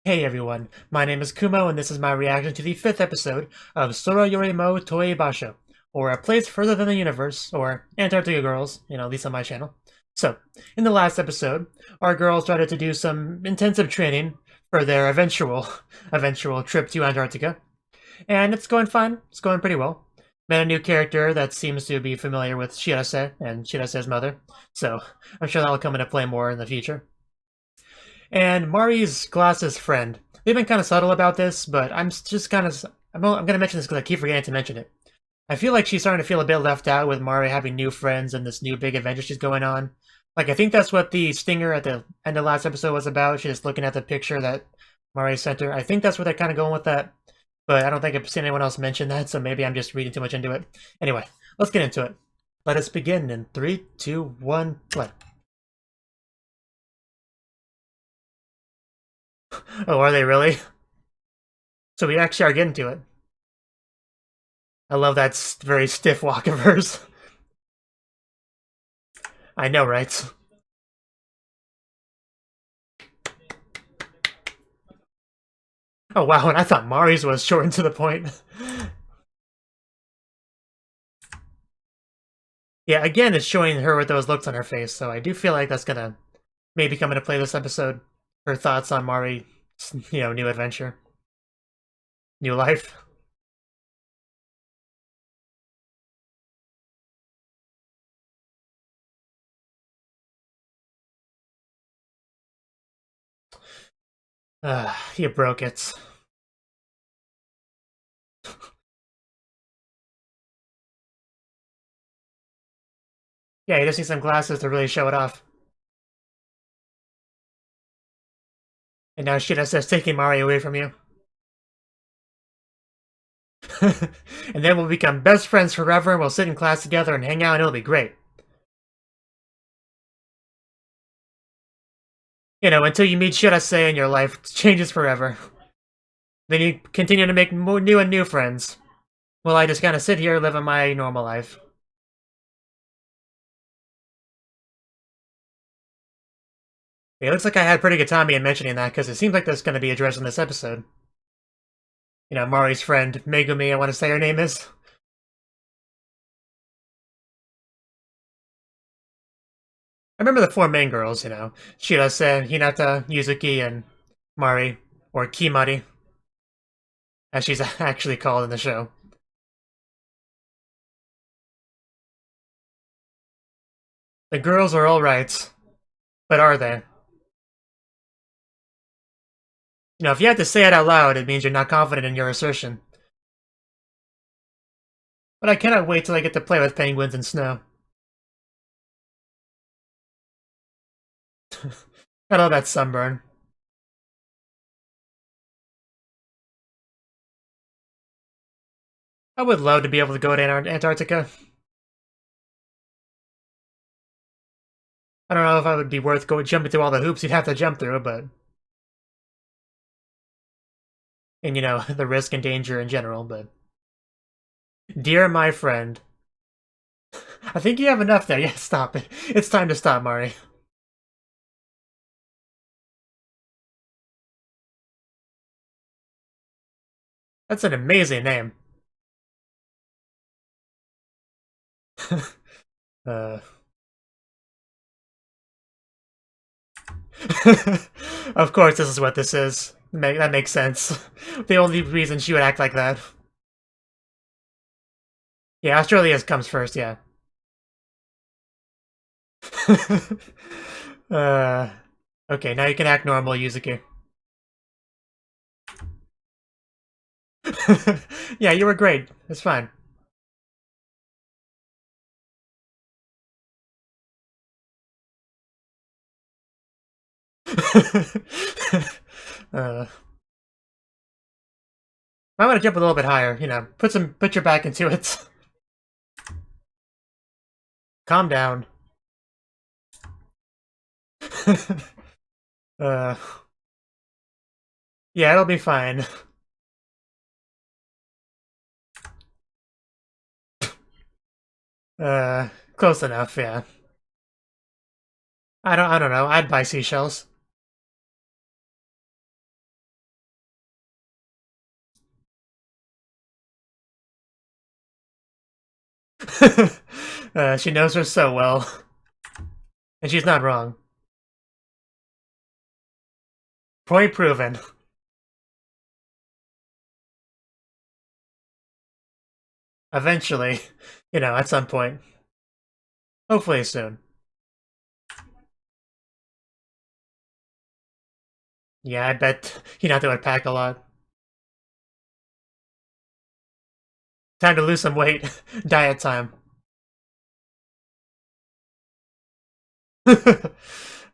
Hey everyone, my name is Kumo and this is my reaction to the 5th episode of Sora Yorimo Toei Basho, or A Place Further Than the Universe, or Antarctica Girls, at least on my channel. So, in the last episode, our girls started to do some intensive training for their eventual trip to Antarctica, and it's going fine, it's going pretty well. Met a new character that seems to be familiar with Shirase and Shirase's mother, so I'm sure that'll come into play more in the future. And Mari's glasses friend. They've been kind of subtle about this, but I'm just kind of I'm going to mention this because I keep forgetting to mention it. I feel like she's starting to feel a bit left out with Mari having new friends and this new big adventure she's going on. Like, I think that's what the stinger at the end of last episode was about. She's just looking at the picture that Mari sent her. I think that's where they're kind of going with that. But I don't think I've seen anyone else mention that, so maybe I'm just reading too much into it. Anyway, let's get into it. Let us begin in 3, 2, 1, play. Oh, are they really? So we actually are getting to it. I love that very stiff walk of hers. I know, right? Oh wow, and I thought Mari's was short and to the point. Yeah, again, it's showing her with those looks on her face, so I do feel like that's gonna maybe come into play this episode. Her thoughts on Mari's, new adventure. New life. You broke it. Yeah, you just need some glasses to really show it off. And now Shirasa's taking Mari away from you. And then we'll become best friends forever and we'll sit in class together and hang out and it'll be great. Until you meet Shirase and your life changes forever. Then you continue to make more new and new friends. Well, I just kind of sit here living my normal life. It looks like I had pretty good time in mentioning that because it seems like that's going to be addressed in this episode. Mari's friend, Megumi, I want to say her name is. I remember the four main girls, Shirase, Hinata, Yuzuki, and Mari, or Kimari, as she's actually called in the show. The girls are alright, but are they? If you have to say it out loud, it means you're not confident in your assertion. But I cannot wait till I get to play with penguins and snow. I love that sunburn. I would love to be able to go to Antarctica. I don't know if I would be worth jumping through all the hoops you'd have to jump through, but... And, the risk and danger in general, but... Dear my friend... I think you have enough there. Yeah, stop it. It's time to stop, Mari. That's an amazing name. uh... Of course, this is what this is. That makes sense. The only reason she would act like that. Yeah, Australia comes first, yeah. uh, okay, now you can act normal, Yuzuki. Yeah, you were great. It's fine. uh, I want to jump a little bit higher. Put your back into it. Calm down. uh, yeah, it'll be fine. Close enough. Yeah. I don't know. I'd buy seashells. She knows her so well. And she's not wrong. Point proven. Eventually. At some point. Hopefully soon. Yeah, I bet they would pack a lot. Time to lose some weight. Diet time.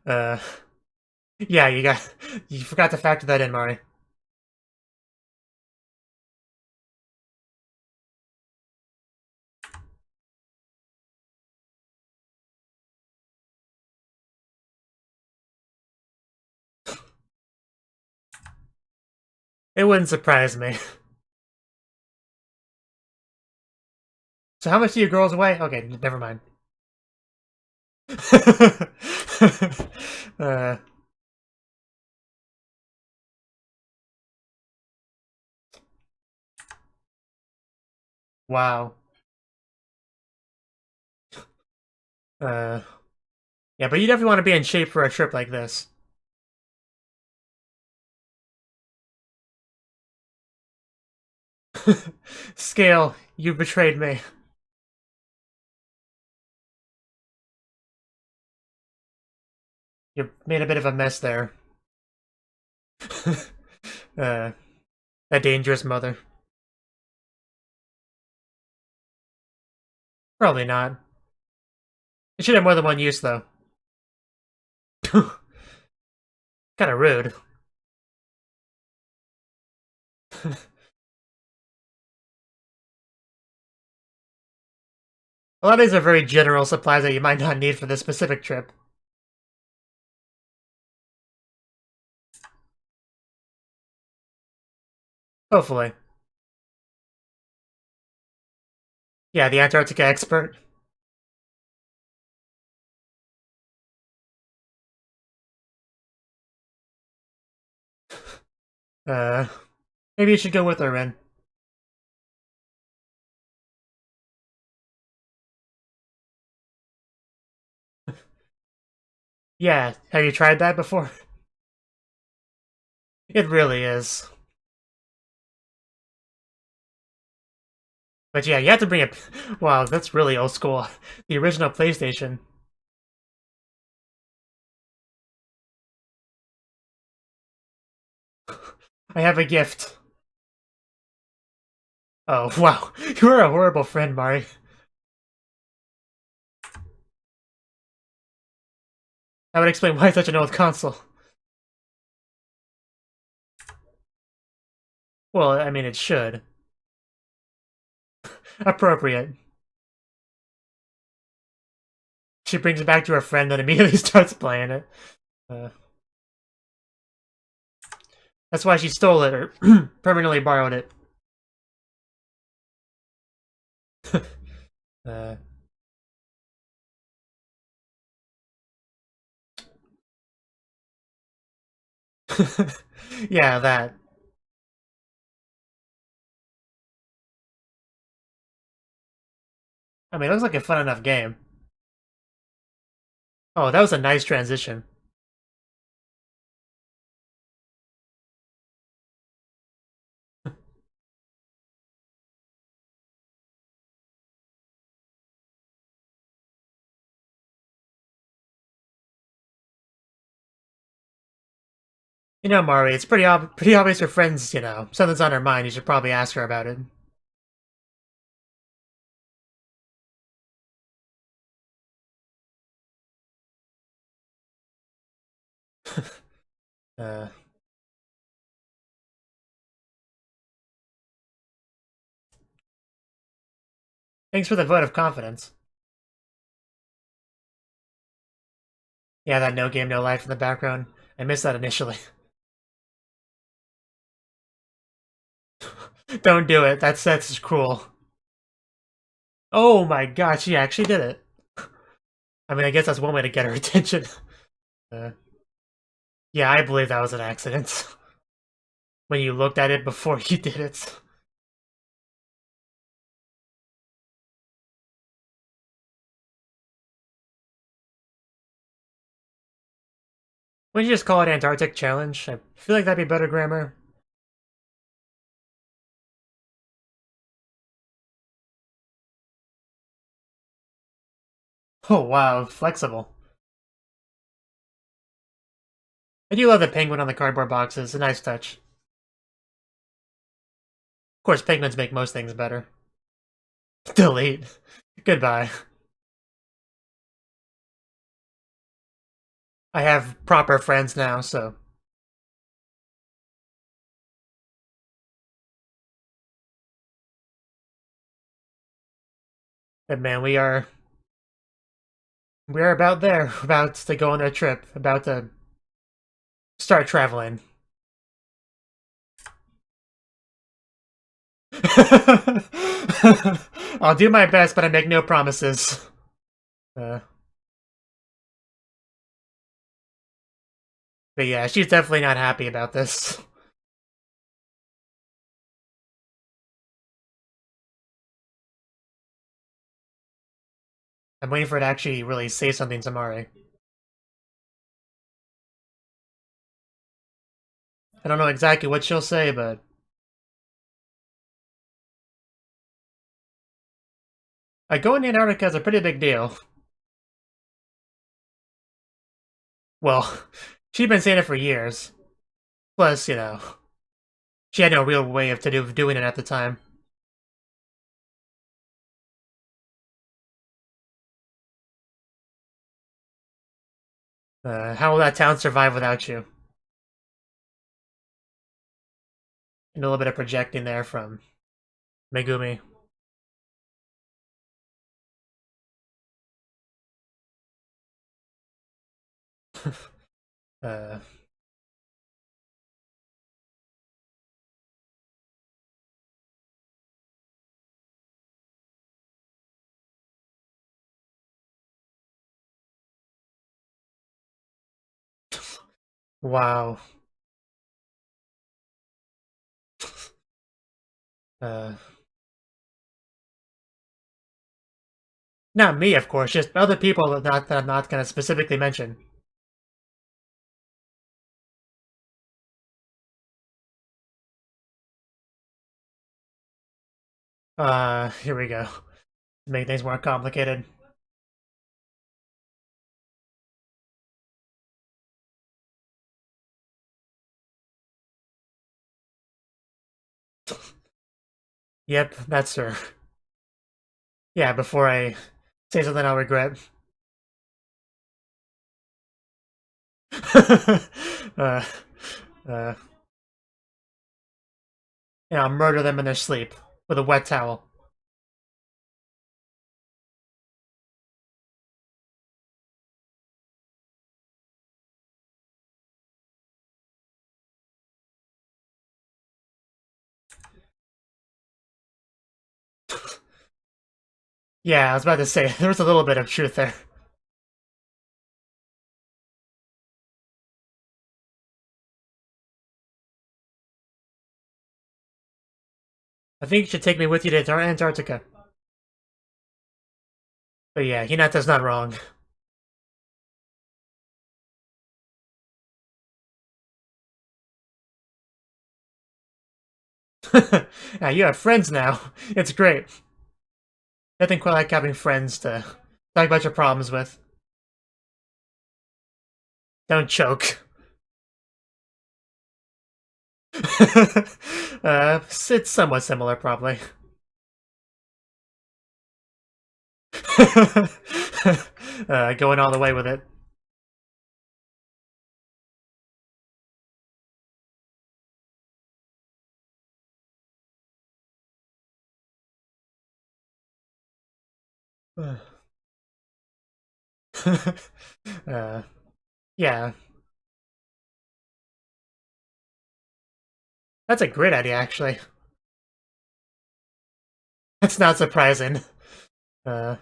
uh, yeah, you forgot to factor that in, Mari. It wouldn't surprise me. So how much do your girls weigh? Okay, never mind. uh, wow. Yeah, but you definitely want to be in shape for a trip like this. Scale, you betrayed me. You made a bit of a mess there. uh, a dangerous mother. Probably not. It should have more than one use, though. Kinda rude. A lot of these are very general supplies that you might not need for this specific trip. Hopefully. Yeah, the Antarctica expert. Uh, Maybe you should go with her, Ren. Yeah, have you tried that before? It really is. But yeah, you have to bring it. Wow, that's really old school. The original PlayStation. I have a gift. Oh, wow. You're a horrible friend, Mari. That would explain why it's such an old console. Well, I mean, it should. Appropriate. She brings it back to her friend and immediately starts playing it. Uh, that's why she stole it, or permanently borrowed it. uh, yeah, that. I mean, it looks like a fun enough game. Oh, that was a nice transition. Mari, it's pretty obvious your friend's, something's on her mind. You should probably ask her about it. uh, Thanks for the vote of confidence. Yeah, that no game, no life in the background. I missed that initially. Don't do it. That's cruel. Oh my god, she actually did it. I mean, I guess that's one way to get her attention. Uh, yeah, I believe that was an accident. When you looked at it before you did it. Wouldn't you just call it Antarctic Challenge? I feel like that'd be better grammar. Oh wow, flexible. I do love the penguin on the cardboard boxes. A nice touch. Of course, penguins make most things better. Delete. Goodbye. I have proper friends now, so. But man, we are about there, about to go on a trip, about to start traveling. I'll do my best, but I make no promises. Uh, but yeah, she's definitely not happy about this. I'm waiting for her to actually really say something to Mari. I don't know exactly what she'll say, but going to Antarctica is a pretty big deal. Well, she's been saying it for years. Plus, she had no real way of doing it at the time. How will that town survive without you? And a little bit of projecting there from Megumi. uh, wow. Uh, Not me, of course, just other people that I'm not going to specifically mention. Here we go. Make things more complicated. Yep, that's her. Yeah, before I say something I'll regret. uh, uh, I'll murder them in their sleep with a wet towel. Yeah, I was about to say, there was a little bit of truth there. I think you should take me with you to Antarctica. But yeah, Hinata's not wrong. Yeah, you have friends now. It's great. Nothing quite like having friends to talk about your problems with. Don't choke. It's somewhat similar, probably. Going all the way with it. uh, yeah, that's a great idea, actually. That's not surprising. Uh,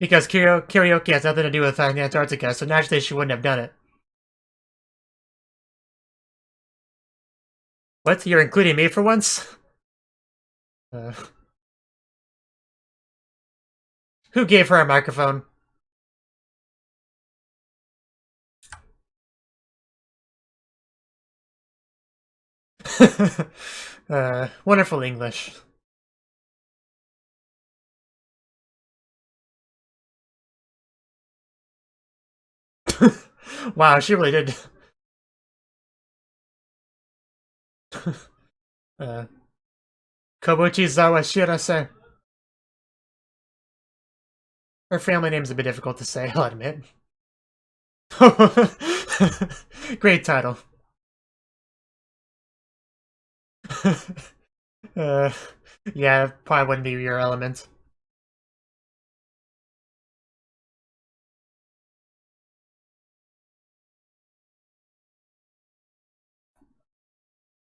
because karaoke has nothing to do with finding Antarctica, so naturally she wouldn't have done it. What? You're including me for once? Uh, who gave her a microphone? Wonderful English. Wow, she really did. Uh, Kobuchizawa Shirase. Her family name's a bit difficult to say, I'll admit. Great title. uh, yeah, probably wouldn't be your element.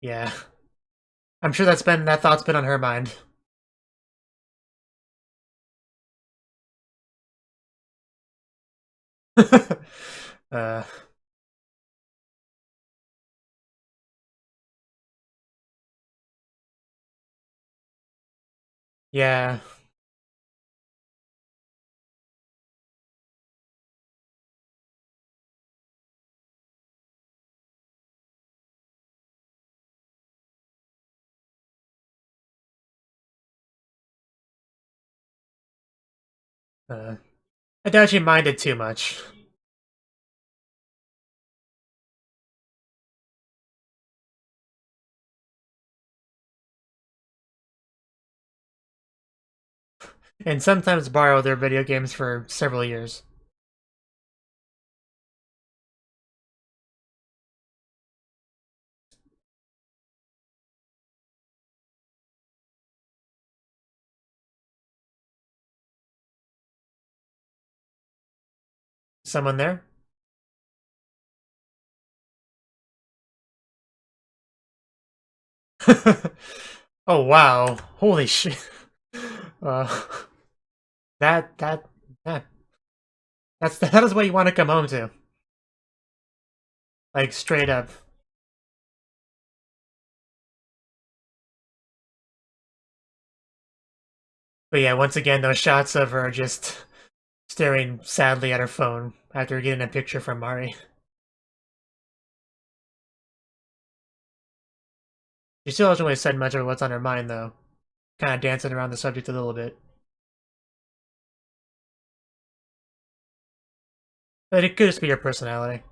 Yeah, I'm sure that thought's been on her mind. uh, yeah. Uh, I doubt she minded too much. And sometimes borrow their video games for several years. Someone there? Oh wow! Holy shit! Uh, that that that that is what you want to come home to, like straight up. But yeah, once again, those shots of her just staring sadly at her phone after getting a picture from Mari. She still hasn't really said much of what's on her mind, though. Kind of dancing around the subject a little bit. But it could just be her personality.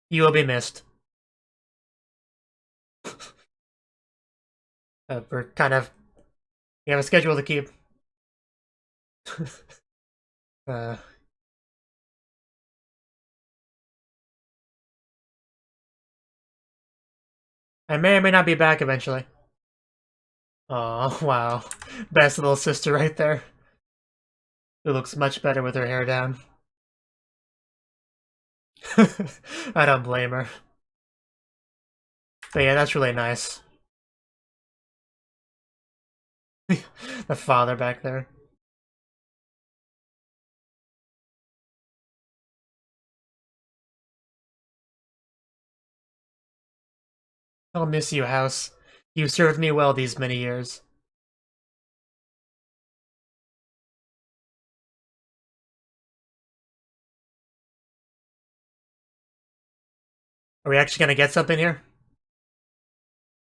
You will be missed. We're kind of... We have a schedule to keep. uh, I may or may not be back eventually. Oh, wow. Best little sister right there. Who looks much better with her hair down. I don't blame her. But yeah, that's really nice. The father back there. I'll miss you, House. You served me well these many years. Are we actually gonna get something here?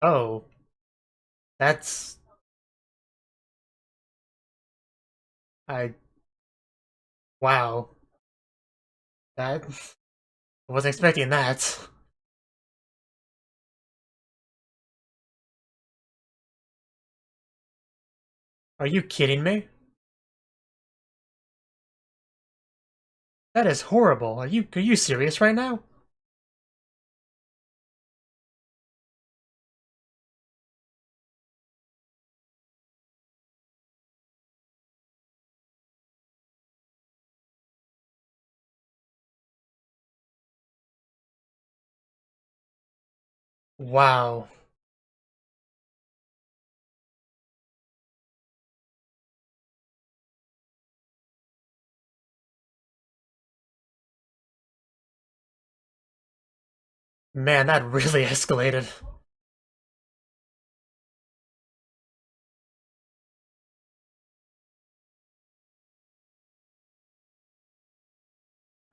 Oh, that's... I... Wow. That... I wasn't expecting that. Are you kidding me? That is horrible. Are you serious right now? Wow. Man, that really escalated.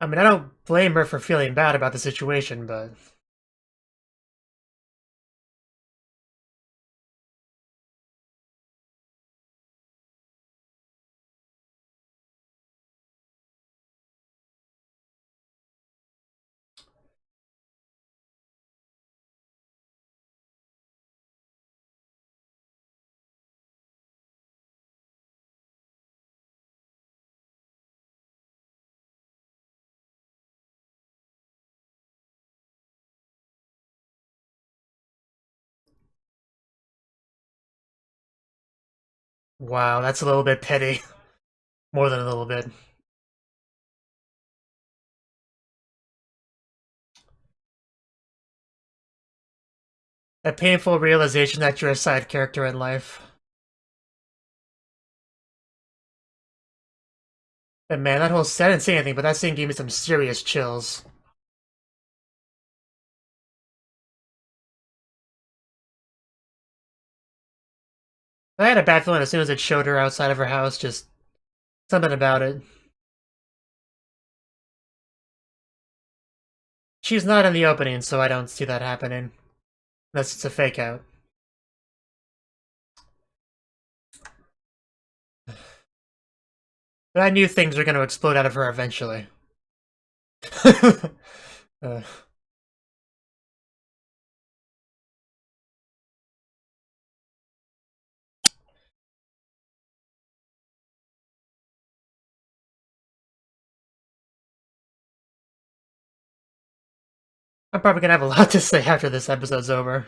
I mean, I don't blame her for feeling bad about the situation, but... Wow, that's a little bit petty. More than a little bit. A painful realization that you're a side character in life. And man, that whole set, I didn't say anything, but that scene gave me some serious chills. I had a bad feeling as soon as it showed her outside of her house, just something about it. She's not in the opening, so I don't see that happening. Unless it's a fake out. But I knew things were going to explode out of her eventually. uh. I'm probably gonna have a lot to say after this episode's over.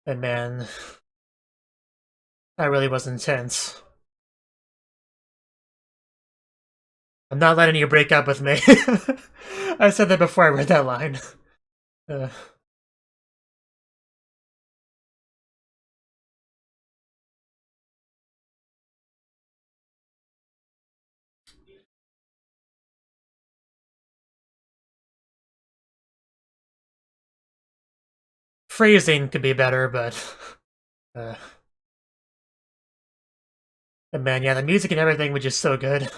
And man, that really was intense. I'm not letting you break up with me. I said that before I read that line. Uh, phrasing could be better, but... Uh, and man, yeah, the music and everything was just so good.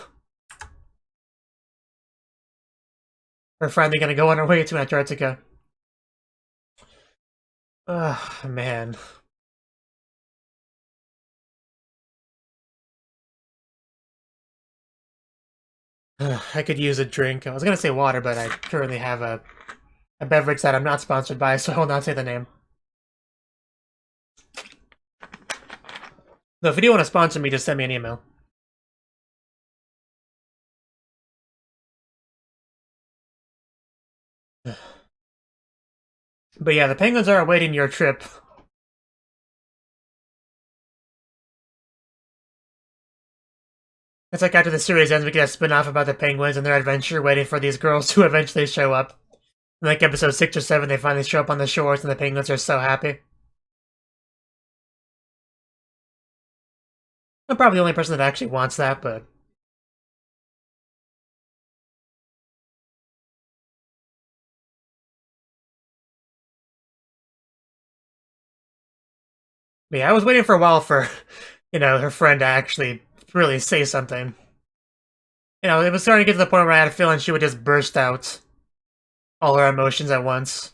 We're finally gonna go on our way to Antarctica. Oh, man. I could use a drink. I was gonna say water, but I currently have a beverage that I'm not sponsored by, so I will not say the name. No, if you do want to sponsor me, just send me an email. But yeah, the penguins are awaiting your trip. It's like after the series ends, we get a spin-off about the penguins and their adventure waiting for these girls to eventually show up. In like episode 6 or 7, they finally show up on the shores and the penguins are so happy. I'm probably the only person that actually wants that, but... yeah, I was waiting for a while for, her friend to actually really say something. It was starting to get to the point where I had a feeling she would just burst out all her emotions at once.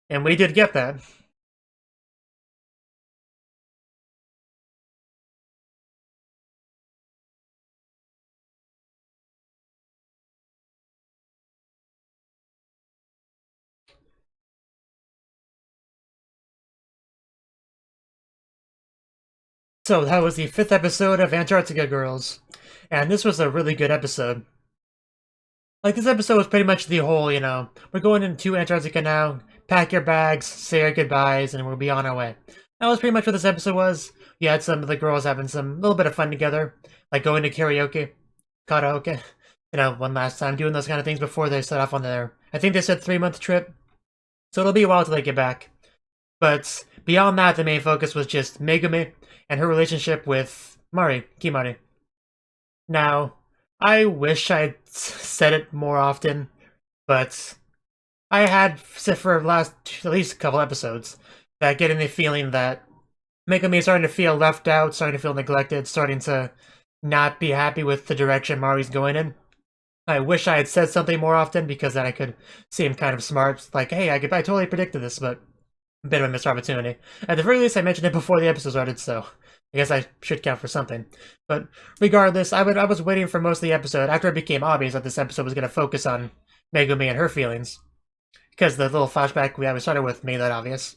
And we did get that. So that was the 5th episode of Antarctica Girls. And this was a really good episode. Like, this episode was pretty much the whole, we're going into Antarctica now, pack your bags, say our goodbyes, and we'll be on our way. That was pretty much what this episode was. You had some of the girls having some little bit of fun together, like going to karaoke, one last time, doing those kind of things before they set off on their, I think they said 3-month trip. So it'll be a while till they get back. But beyond that, the main focus was just Megumi and her relationship with Kimari. Now, I wish I'd said it more often, but I had, for the last at least a couple episodes, that getting the feeling that Megumi is starting to feel left out, starting to feel neglected, starting to not be happy with the direction Mari's going in. I wish I had said something more often, because then I could seem kind of smart, like, hey, I totally predicted this, but a bit of a missed opportunity. At the very least, I mentioned it before the episode started, so I guess I should count for something. But regardless, I was waiting for most of the episode, after it became obvious that this episode was going to focus on Megumi and her feelings, because the little flashback we started with made that obvious.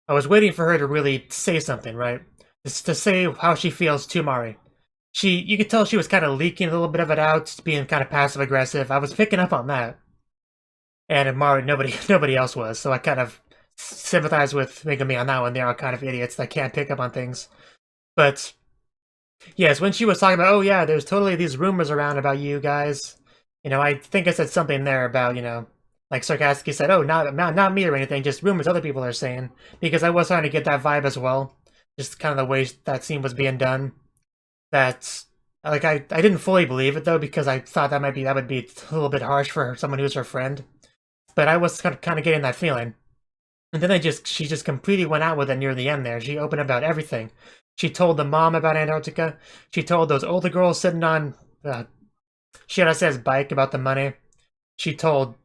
I was waiting for her to really say something, right? Just to say how she feels to Mari. You could tell she was kind of leaking a little bit of it out, being kind of passive-aggressive. I was picking up on that. And Mari, nobody else was, so I kind of sympathize with Megumi on that one. They are kind of idiots that can't pick up on things. But, yes, when she was talking about, oh yeah, there's totally these rumors around about you guys. I think I said something there about, like sarcastically said, oh, not me or anything, just rumors other people are saying. Because I was starting to get that vibe as well. Just kind of the way that scene was being done. That's like I didn't fully believe it though, because I thought that would be a little bit harsh for someone who's her friend. But I was kind of getting that feeling. And then she just completely went out with it near the end there. She opened about everything. She told the mom about Antarctica. She told those older girls sitting on Shirase's bike about the money. She started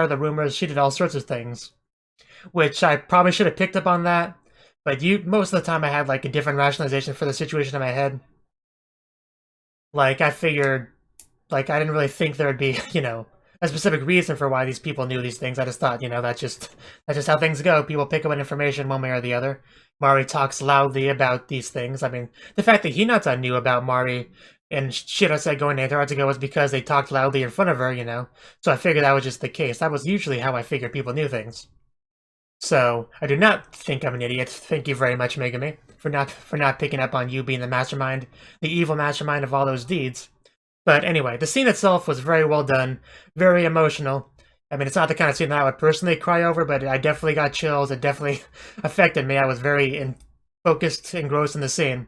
the rumors. She did all sorts of things, which I probably should have picked up on that. But most of the time I had like a different rationalization for the situation in my head. Like I figured, like I didn't really think there would be, a specific reason for why these people knew these things. I just thought, that's just how things go. People pick up on information one way or the other. Mari talks loudly about these things. I mean, the fact that Hinata knew about Mari and Shirase going to Antarctica was because they talked loudly in front of her, So I figured that was just the case. That was usually how I figured people knew things. So I do not think I'm an idiot. Thank you very much, Megumi, for not picking up on you being the mastermind, the evil mastermind of all those deeds. But anyway, the scene itself was very well done, very emotional. I mean, it's not the kind of scene that I would personally cry over, but I definitely got chills. It definitely affected me. I was very focused, engrossed in the scene.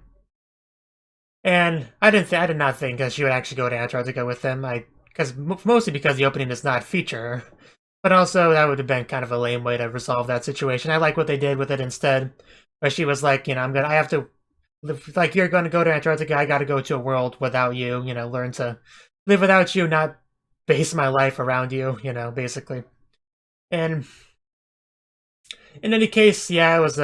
And I did not think that she would actually go to Antarctica with them. Mostly because the opening does not feature her. But also, that would have been kind of a lame way to resolve that situation. I like what they did with it instead. Where she was like, you're going to go to Antarctica, I gotta go to a world without you, learn to live without you, not base my life around you, basically. And in any case, yeah, it was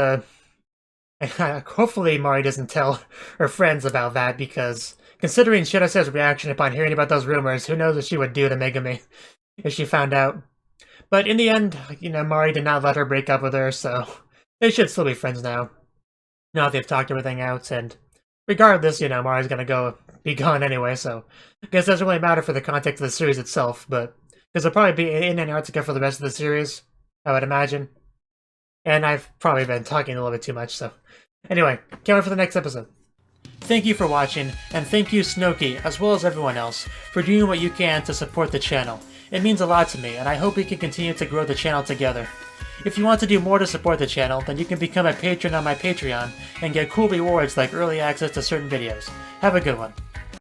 hopefully Mari doesn't tell her friends about that, because considering Shirase's reaction upon hearing about those rumors, who knows what she would do to Megumi if she found out. But in the end, Mari did not let her break up with her, so they should still be friends now. Now that they've talked everything out, and regardless, Mari's gonna be gone anyway, so I guess it doesn't really matter for the context of the series itself, but because they'll probably be in Antarctica for the rest of the series, I would imagine. And I've probably been talking a little bit too much, so anyway, can't wait for the next episode. Thank you for watching, and thank you Cnouki, as well as everyone else, for doing what you can to support the channel. It means a lot to me, and I hope we can continue to grow the channel together. If you want to do more to support the channel, then you can become a patron on my Patreon and get cool rewards like early access to certain videos. Have a good one.